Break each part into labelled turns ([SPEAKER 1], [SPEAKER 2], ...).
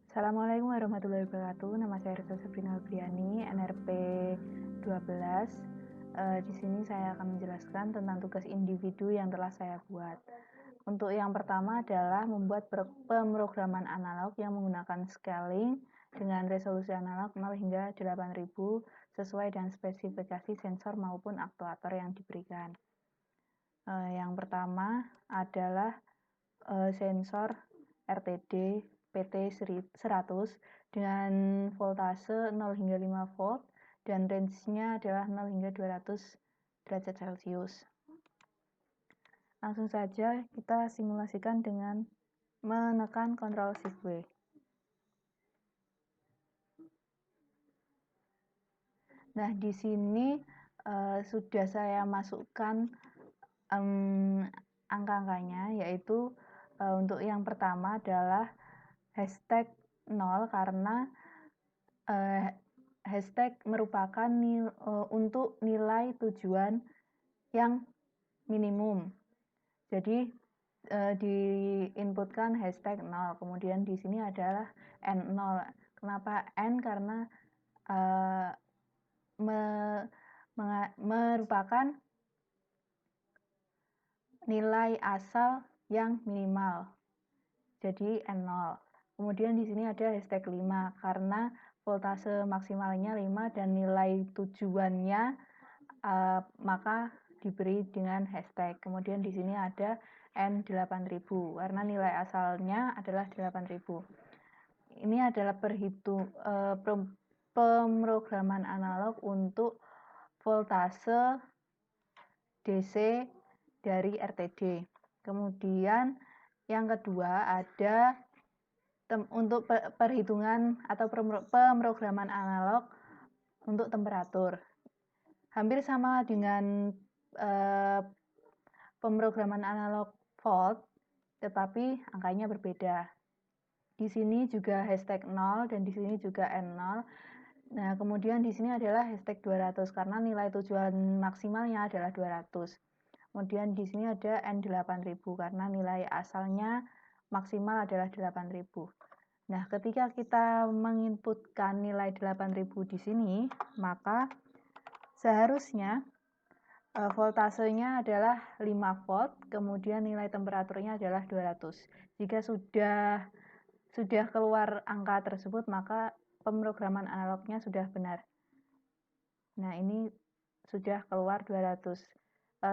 [SPEAKER 1] Assalamualaikum warahmatullahi wabarakatuh. Nama saya Risa Sabrina Albriani, NRP 12. Di sini saya akan menjelaskan tentang tugas individu yang telah saya buat. Untuk yang pertama adalah membuat pemrograman analog yang menggunakan scaling dengan resolusi analog 0 hingga 8000 sesuai dengan spesifikasi sensor maupun aktuator yang diberikan. Yang pertama adalah sensor RTD PT100 dengan voltase 0 hingga 5 volt dan range-nya adalah 0 hingga 200 derajat Celcius. Langsung saja kita simulasikan dengan menekan Ctrl Shift W. Nah, di sini sudah saya masukkan angka-angkanya, yaitu untuk yang pertama adalah hashtag 0 karena hashtag merupakan untuk nilai tujuan yang minimum. Jadi diinputkan hashtag 0. Kemudian di sini adalah N0. Kenapa N? Karena merupakan nilai asal yang minimal. Jadi N0. Kemudian di sini ada hashtag 5 karena voltase maksimalnya 5 dan nilai tujuannya maka diberi dengan hashtag. Kemudian di sini ada N8000 karena nilai asalnya adalah 8000. Ini adalah pemrograman analog untuk voltase DC dari RTD. Kemudian yang kedua ada untuk perhitungan atau pemrograman analog untuk temperatur. Hampir sama dengan pemrograman analog volt, tetapi angkanya berbeda. Di sini juga hashtag 0 dan di sini juga N0. Nah, kemudian di sini adalah hashtag 200 karena nilai tujuan maksimalnya adalah 200. Kemudian di sini ada N8000 karena nilai asalnya maksimal adalah 8000. Nah, ketika kita menginputkan nilai 8000 di sini, maka seharusnya voltasenya adalah 5 volt, kemudian nilai temperaturnya adalah 200. Jika sudah keluar angka tersebut, maka pemrograman analognya sudah benar. Nah, ini sudah keluar 200.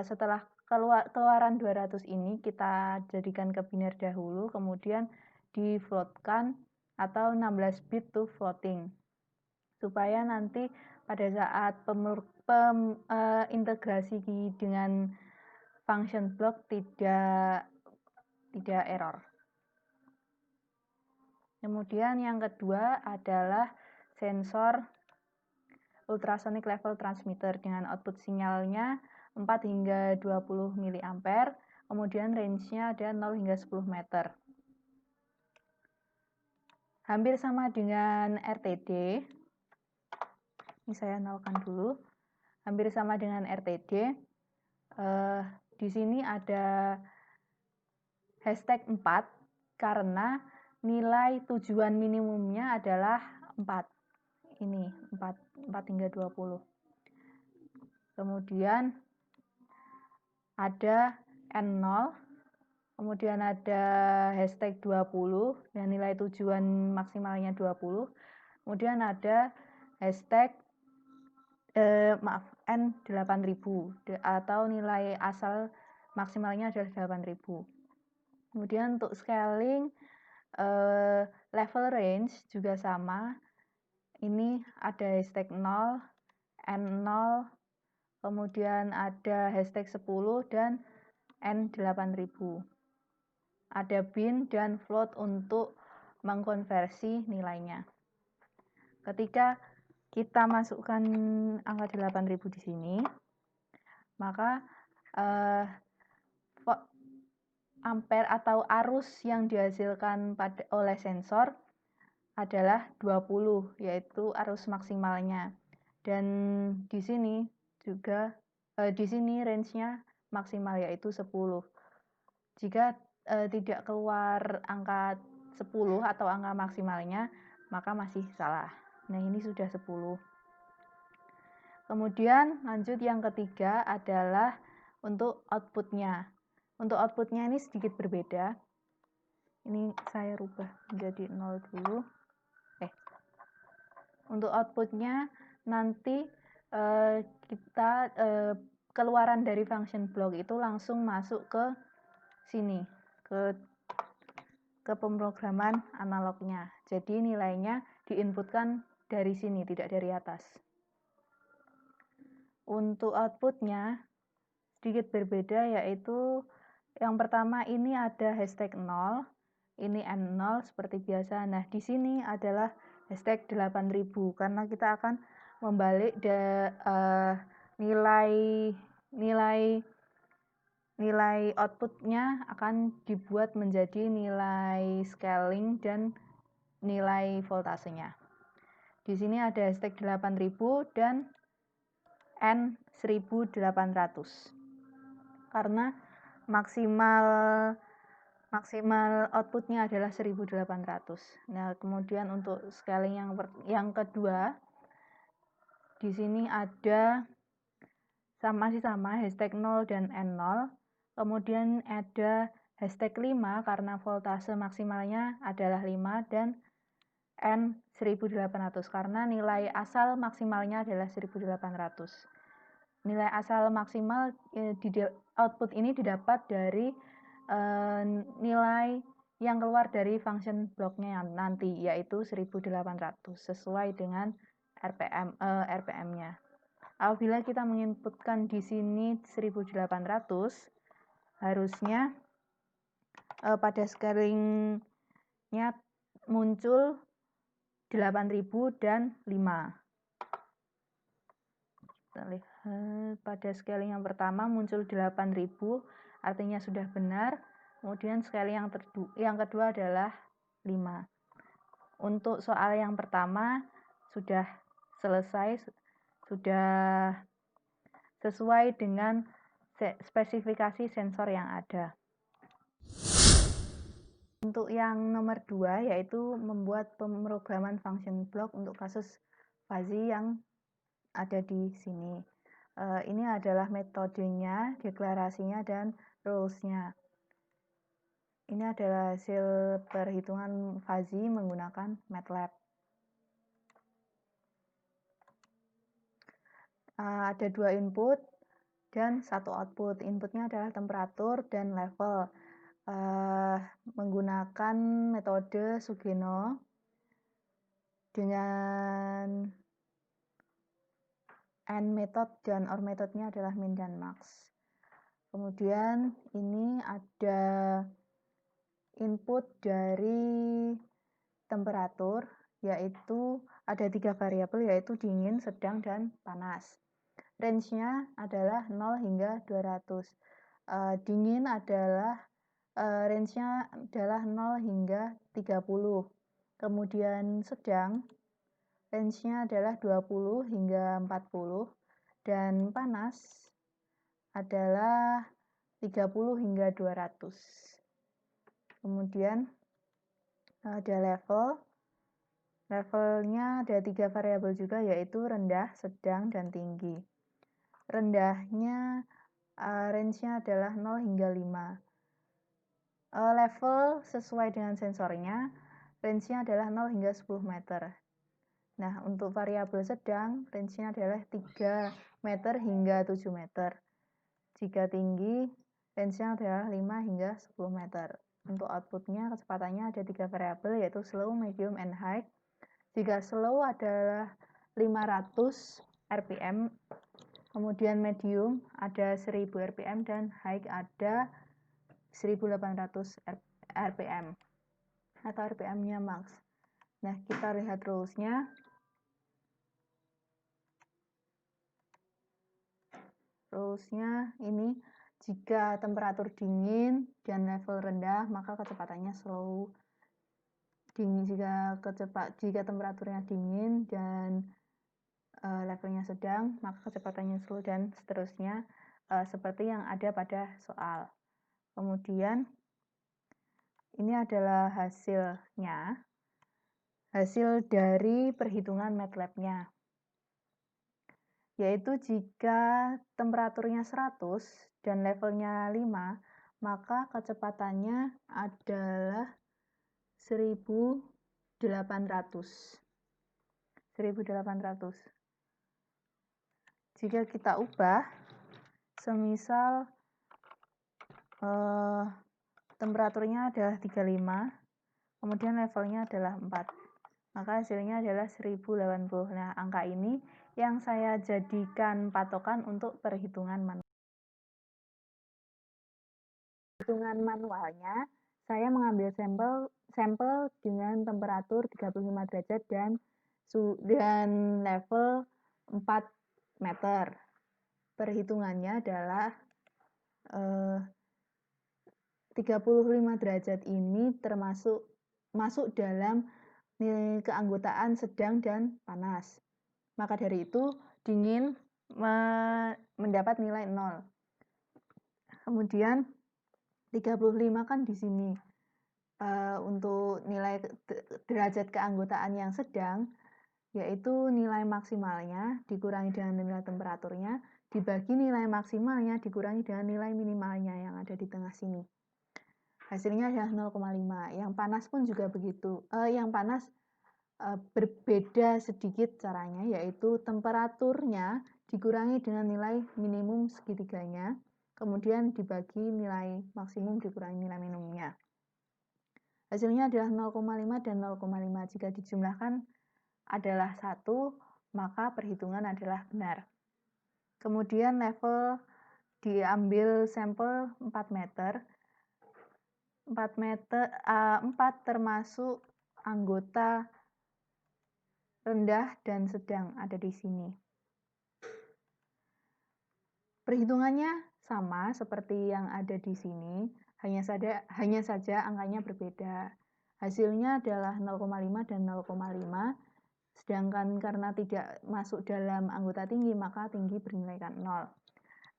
[SPEAKER 1] Setelah keluaran 200 ini kita jadikan ke biner dahulu, kemudian di floatkan atau 16 bit to floating, supaya nanti pada saat integrasi dengan function block tidak error. Kemudian yang kedua adalah sensor ultrasonic level transmitter dengan output sinyalnya 4 hingga 20 mA, kemudian range-nya ada 0 hingga 10 meter. Hampir sama dengan RTD. Ini saya nolkan dulu. Hampir sama dengan RTD. Di sini ada hashtag 4 karena nilai tujuan minimumnya adalah 4. Ini 4 hingga 20. Kemudian ada N0, kemudian ada hashtag 20 dan nilai tujuan maksimalnya 20. Kemudian ada hashtag N8000 atau nilai asal maksimalnya adalah 8000. Kemudian untuk scaling level range juga sama. Ini ada hashtag 0, N0, kemudian ada hashtag 10 dan N8000. Ada bin dan float untuk mengkonversi nilainya. Ketika kita masukkan angka 8000 di sini, maka ampere atau arus yang dihasilkan oleh sensor adalah 20, yaitu arus maksimalnya. Dan di sini juga di sini range-nya maksimal yaitu 10. Jika tidak keluar angka 10 atau angka maksimalnya, maka masih salah. Nah, ini sudah 10. Kemudian lanjut yang ketiga adalah untuk outputnya. Untuk outputnya ini sedikit berbeda. Ini saya rubah menjadi 0 dulu. Untuk outputnya nanti kita keluaran dari function block itu langsung masuk ke sini, ke pemrograman analognya. Jadi nilainya diinputkan dari sini, tidak dari atas. Untuk outputnya sedikit berbeda, yaitu yang pertama ini ada hashtag 0, ini N0 seperti biasa. Nah, di sini adalah hashtag 8000 karena kita akan membalik nilai outputnya akan dibuat menjadi nilai scaling dan nilai voltasenya. Di sini ada hashtag 8000 dan N 1800 karena maksimal outputnya adalah 1800. Nah, kemudian untuk scaling yang kedua, di sini ada masih sama hashtag 0 dan N0. Kemudian ada hashtag 5 karena voltase maksimalnya adalah 5 dan N 1800 karena nilai asal maksimalnya adalah 1800. Nilai asal maksimal di output ini didapat dari nilai yang keluar dari function blocknya nanti, yaitu 1800 sesuai dengan RPM-nya. Apabila kita menginputkan di sini 1800, harusnya pada scalingnya muncul 8000 dan 5. Kita lihat pada scaling yang pertama muncul 8000, artinya sudah benar. Kemudian scaling yang kedua adalah 5. Untuk soal yang pertama sudah selesai, sudah sesuai dengan spesifikasi sensor yang ada. Untuk yang nomor 2 yaitu membuat pemrograman function block untuk kasus fuzzy yang ada di sini. Ini adalah metodenya, deklarasinya, dan rules-nya. Ini adalah hasil perhitungan fuzzy menggunakan MATLAB. Ada 2 input dan 1 output. Inputnya adalah temperatur dan level. Menggunakan metode Sugeno dengan N method dan OR metodenya adalah min dan max. Kemudian ini ada input dari temperatur, yaitu ada 3 variabel, yaitu dingin, sedang, dan panas. Range-nya adalah 0 hingga 200. Dingin adalah range-nya adalah 0 hingga 30. Kemudian sedang, range-nya adalah 20 hingga 40. Dan panas adalah 30 hingga 200. Kemudian ada level. Levelnya ada 3 variabel juga, yaitu rendah, sedang, dan tinggi. Rendahnya range-nya adalah 0 hingga 5. Level sesuai dengan sensornya, range-nya adalah 0 hingga 10 meter. Nah, untuk variabel sedang, range-nya adalah 3 meter hingga 7 meter. Jika tinggi, range-nya adalah 5 hingga 10 meter. Untuk outputnya, kecepatannya ada 3 variabel, yaitu slow, medium, and high. Jika slow adalah 500 rpm, kemudian medium ada 1000 rpm, dan high ada 1800 rpm atau rpm-nya max. Nah, kita lihat rules-nya. Rules-nya ini, jika temperatur dingin dan level rendah, maka kecepatannya slow. Jika temperaturnya dingin dan levelnya sedang, maka kecepatannya slow, dan seterusnya seperti yang ada pada soal. Kemudian Ini adalah hasilnya, hasil dari perhitungan MATLAB-nya. Yaitu jika temperaturnya 100 dan levelnya 5, maka kecepatannya adalah 1800. Jika kita ubah, semisal temperaturnya adalah 35, kemudian levelnya adalah 4, maka hasilnya adalah 1080. Nah, angka ini yang saya jadikan patokan untuk perhitungan manual. Perhitungan manualnya, saya mengambil sampel dengan temperatur 35 derajat dan level 4 meter. Perhitungannya adalah 35 derajat ini masuk dalam keanggotaan sedang dan panas. Maka dari itu dingin mendapat nilai 0. Kemudian 35 kan di sini untuk nilai derajat keanggotaan yang sedang, yaitu nilai maksimalnya dikurangi dengan nilai temperaturnya dibagi nilai maksimalnya dikurangi dengan nilai minimalnya yang ada di tengah sini. Hasilnya adalah 0,5. Yang panas pun juga begitu. Yang panas berbeda sedikit caranya, yaitu temperaturnya dikurangi dengan nilai minimum segitiganya, kemudian dibagi nilai maksimum dikurangi nilai minimumnya. Hasilnya adalah 0,5 dan 0,5. Jika dijumlahkan adalah 1, maka perhitungan adalah benar. Kemudian level diambil sampel 4 meter. 4 termasuk anggota rendah dan sedang ada di sini. Perhitungannya sama seperti yang ada di sini, hanya saja angkanya berbeda. Hasilnya adalah 0,5 dan 0,5, sedangkan karena tidak masuk dalam anggota tinggi, maka tinggi bernilaikan 0.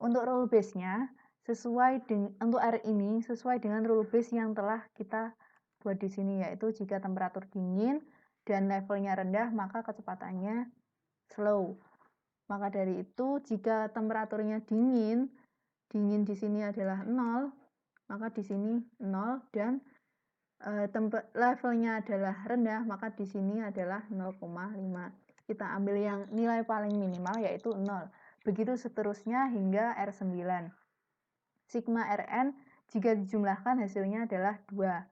[SPEAKER 1] Untuk rule base-nya, untuk R ini sesuai dengan rule base yang telah kita buat di sini, yaitu jika temperatur dingin dan levelnya rendah, maka kecepatannya slow. Maka dari itu, jika temperaturnya dingin di sini adalah 0, maka di sini 0, dan levelnya adalah rendah, maka di sini adalah 0,5. Kita ambil yang nilai paling minimal, yaitu 0. Begitu seterusnya hingga R9. Sigma Rn jika dijumlahkan hasilnya adalah 2.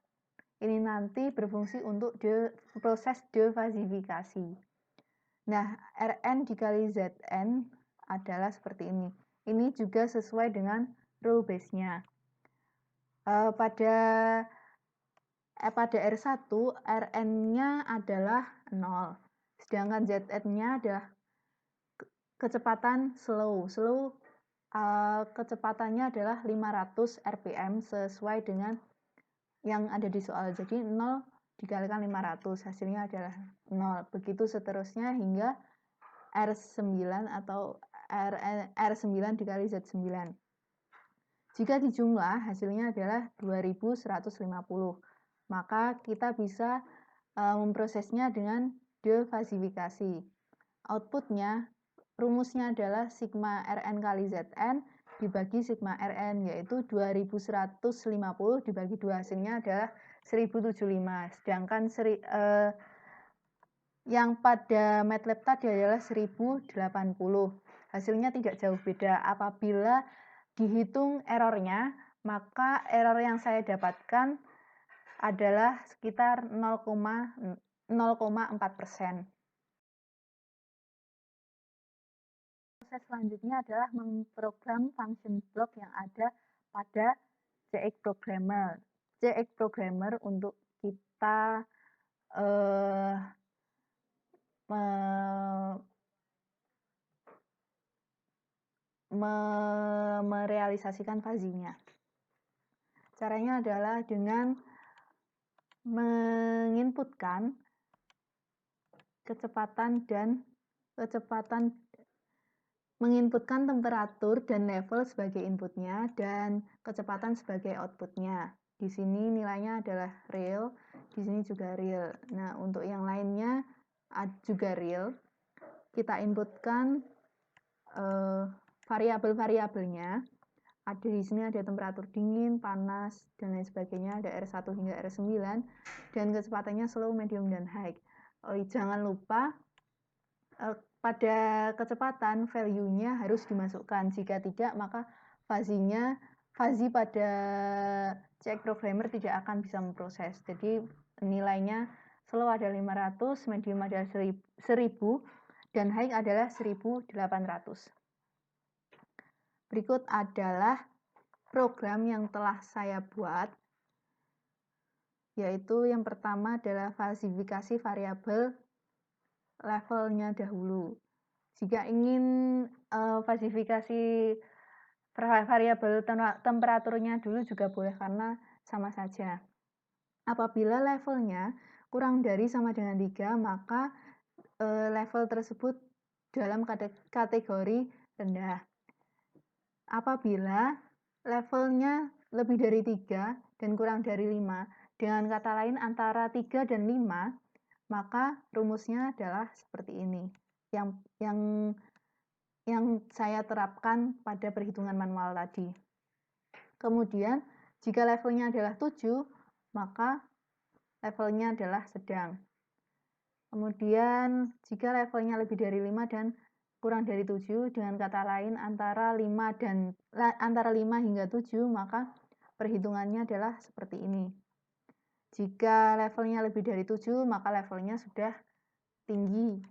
[SPEAKER 1] Ini nanti berfungsi untuk proses defasifikasi. Nah, Rn dikali Zn adalah seperti ini. Ini juga sesuai dengan rule base-nya. Pada R1, Rn-nya adalah 0. Sedangkan Zn-nya adalah kecepatan slow. Kecepatannya adalah 500 rpm sesuai dengan yang ada di soal. Jadi 0 dikalikan 500, hasilnya adalah 0. Begitu seterusnya hingga R9 atau R9 dikali Z9. Jika dijumlah, hasilnya adalah 2150. Maka kita bisa memprosesnya dengan defasifikasi. Outputnya, rumusnya adalah sigma Rn kali Zn dibagi sigma Rn, yaitu 2150 dibagi 2, hasilnya adalah 1075. Sedangkan yang pada MATLAB tadi adalah 1080. Hasilnya tidak jauh beda. Apabila dihitung errornya, maka error yang saya dapatkan adalah sekitar 0,4%. Proses selanjutnya adalah memprogram function block yang ada pada CX Programmer. CX Programmer untuk kita merealisasikan fuzzy-nya. Caranya adalah dengan menginputkan menginputkan temperatur dan level sebagai inputnya dan kecepatan sebagai outputnya. Di sini nilainya adalah real, di sini juga real. Nah, untuk yang lainnya juga real. Kita inputkan variabel-variabelnya. Ada di sini ada temperatur dingin, panas, dan lain sebagainya. Ada R1 hingga R9 dan kecepatannya slow, medium, dan high. Jangan lupa pada kecepatan value-nya harus dimasukkan. Jika tidak, maka fuzzy pada CX programmer tidak akan bisa memproses. Jadi nilainya slow adalah 500, medium adalah 1000, dan high adalah 1800. Berikut adalah program yang telah saya buat, yaitu yang pertama adalah falsifikasi variabel levelnya dahulu. Jika ingin falsifikasi variabel temperaturnya dulu juga boleh karena sama saja. Apabila levelnya kurang dari sama dengan 3, maka level tersebut dalam kategori rendah. Apabila levelnya lebih dari 3 dan kurang dari 5, dengan kata lain antara 3 dan 5, maka rumusnya adalah seperti ini. Yang saya terapkan pada perhitungan manual tadi. Kemudian, jika levelnya adalah 7, maka levelnya adalah sedang. Kemudian, jika levelnya lebih dari 5 dan kurang dari 7, dengan kata lain antara 5 hingga 7, maka perhitungannya adalah seperti ini. Jika levelnya lebih dari 7, maka levelnya sudah tinggi.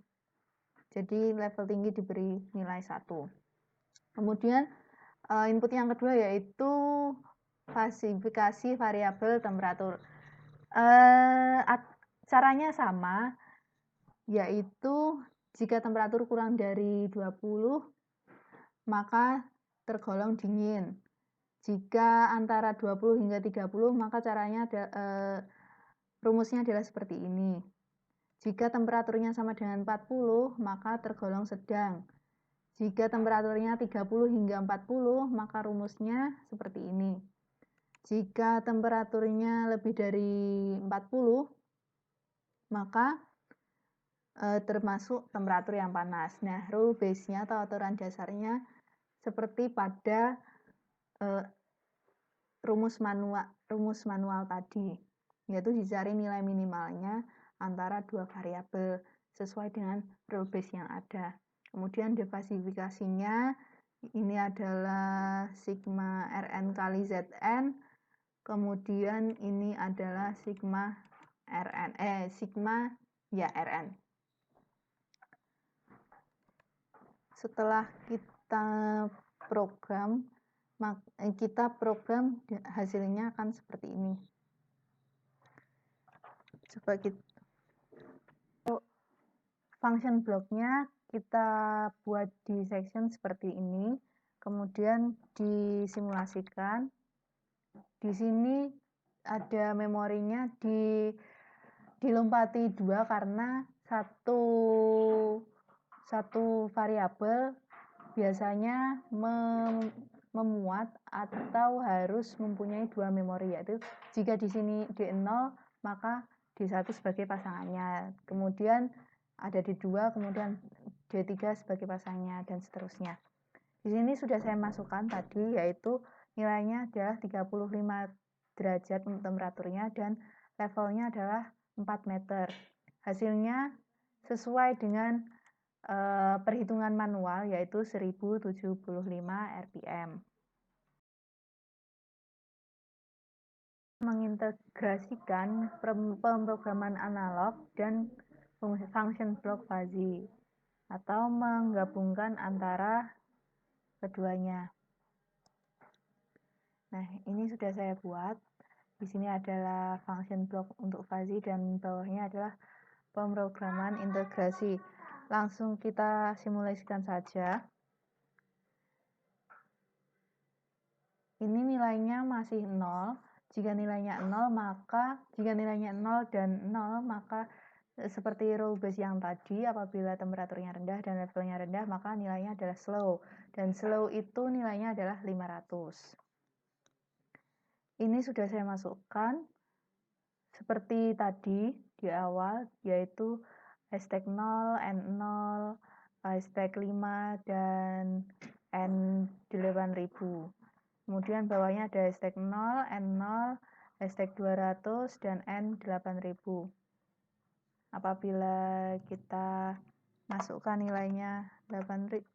[SPEAKER 1] Jadi level tinggi diberi nilai 1. Kemudian input yang kedua yaitu falsifikasi variabel temperatur. Caranya sama, yaitu jika temperatur kurang dari 20, maka tergolong dingin. Jika antara 20 hingga 30, maka caranya rumusnya adalah seperti ini. Jika temperaturnya sama dengan 40, maka tergolong sedang. Jika temperaturnya 30 hingga 40, maka rumusnya seperti ini. Jika temperaturnya lebih dari 40, maka termasuk temperatur yang panas. Nah, rule base-nya atau aturan dasarnya seperti pada rumus manual tadi, yaitu dicari nilai minimalnya antara dua variabel sesuai dengan rule base yang ada. Kemudian defalsifikasinya ini adalah sigma Rn kali Zn, kemudian ini adalah sigma Rn. Setelah kita program hasilnya akan seperti ini. Coba kita function blocknya kita buat di section seperti ini, kemudian disimulasikan. Di sini ada memorinya dilompati 2 karena satu variabel biasanya memuat atau harus mempunyai 2 memori, yaitu jika di sini D0 maka D1 sebagai pasangannya, kemudian ada D2, kemudian D3 sebagai pasangannya, dan seterusnya. Di sini sudah saya masukkan tadi, yaitu nilainya adalah 35 derajat temperaturnya dan levelnya adalah 4 meter. Hasilnya sesuai dengan perhitungan manual, yaitu 1075 rpm. Mengintegrasikan pemrograman analog dan function block fuzzy, atau menggabungkan antara keduanya. Nah, ini sudah saya buat. Di sini adalah function block untuk fuzzy dan bawahnya adalah pemrograman integrasi. Langsung kita simulasikan saja. Ini nilainya masih 0. Jika nilainya 0 dan 0, maka seperti rule base yang tadi, apabila temperaturnya rendah dan levelnya rendah, maka nilainya adalah slow. Dan slow itu nilainya adalah 500. Ini sudah saya masukkan seperti tadi di awal, yaitu hashtag 0, N0, hashtag 5, dan N8000. Kemudian bawahnya ada hashtag 0, N0, hashtag 200, dan N8000. Apabila kita masukkan nilainya 8000,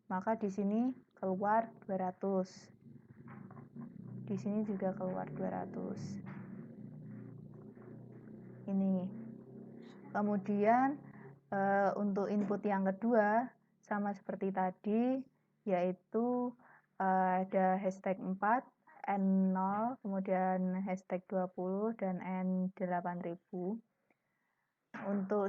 [SPEAKER 1] maka di sini keluar 200. Di sini juga keluar 200. Ini. Kemudian untuk input yang kedua sama seperti tadi, yaitu ada hashtag 4, N0, kemudian hashtag 20, dan N8000. Untuk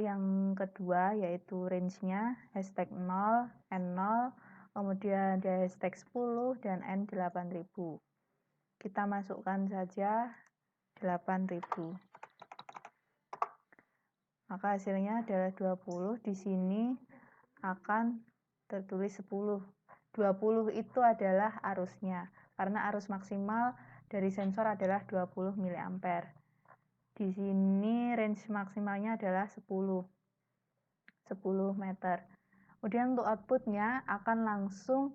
[SPEAKER 1] yang kedua, yaitu range-nya hashtag 0, N0, kemudian ada hashtag 10, dan N8000. Kita masukkan saja 8000. Maka hasilnya adalah 20. Di sini akan tertulis 10. 20 itu adalah arusnya, karena arus maksimal dari sensor adalah 20 mA. Di sini range maksimalnya adalah 10 meter. Kemudian untuk outputnya akan langsung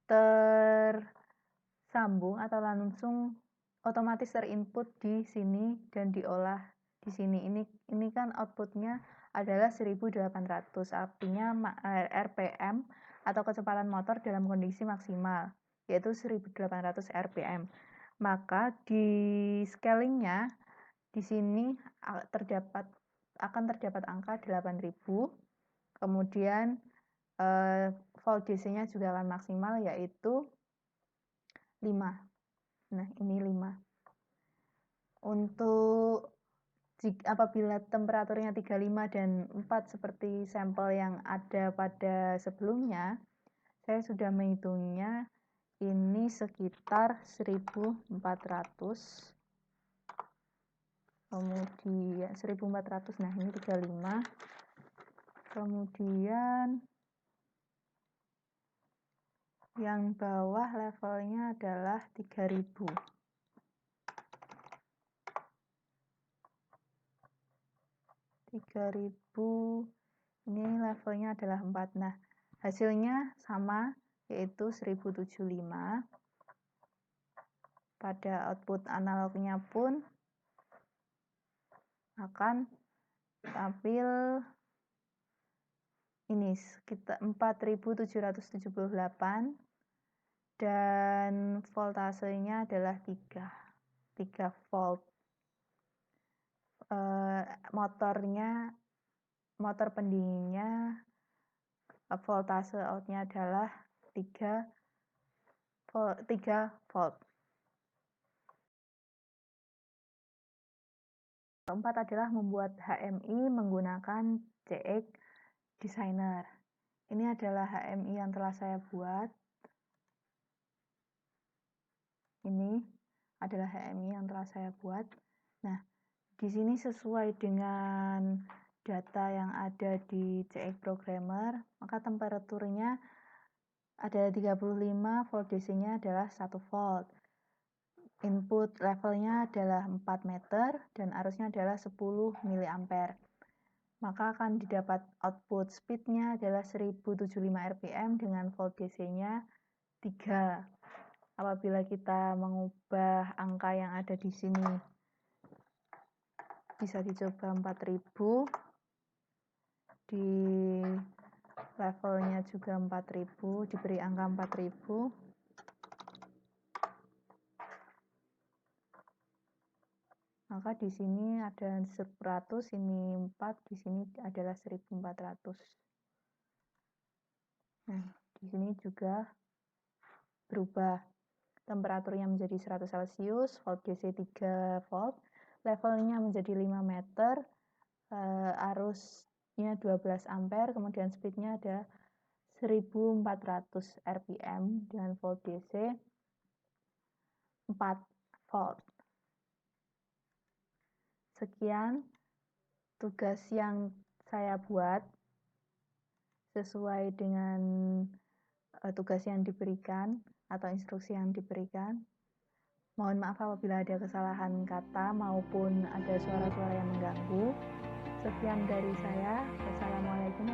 [SPEAKER 1] tersambung atau langsung otomatis terinput di sini dan diolah di sini. Ini kan outputnya adalah 1800, artinya RPM atau kecepatan motor dalam kondisi maksimal, yaitu 1800 RPM. Maka di scalingnya di sini akan terdapat angka 8000. Kemudian volt DC-nya juga akan maksimal, yaitu 5. Nah, ini 5. Untuk apabila temperaturnya 35 dan 4 seperti sampel yang ada pada sebelumnya, saya sudah menghitungnya, ini sekitar 1400. Kemudian 1400, nah ini 35. Kemudian yang bawah levelnya adalah 3000. Ini levelnya adalah 4. Nah, hasilnya sama, yaitu 1075. Pada output analognya pun akan tampil ini sekitar 4778, dan voltasenya adalah 3 volt. Motor pendinginnya voltase outnya adalah 3 volt. Keempat adalah membuat HMI menggunakan CX Designer. Ini adalah HMI yang telah saya buat. Ini adalah HMI yang telah saya buat. Nah, di sini sesuai dengan data yang ada di CX Programmer, maka temperaturnya adalah 35, volt DC-nya adalah 1 volt. Input levelnya adalah 4 meter dan arusnya adalah 10 mA. Maka akan didapat output speed-nya adalah 1075 rpm dengan volt DC-nya 3. Apabila kita mengubah angka yang ada di sini, bisa dicoba 4000, di levelnya juga 4000, diberi angka 4000. Maka di sini ada 100, ini 4, di sini adalah 1400. Nah, di sini juga berubah. Temperaturnya menjadi 100 Celcius, volt DC 3 volt, levelnya menjadi 5 meter, arusnya 12 ampere, kemudian speednya ada 1400 rpm dengan volt DC 4 volt. Sekian tugas yang saya buat sesuai dengan tugas yang diberikan atau instruksi yang diberikan. Mohon maaf apabila ada kesalahan kata maupun ada suara-suara yang mengganggu. Sekian dari saya. Wassalamualaikum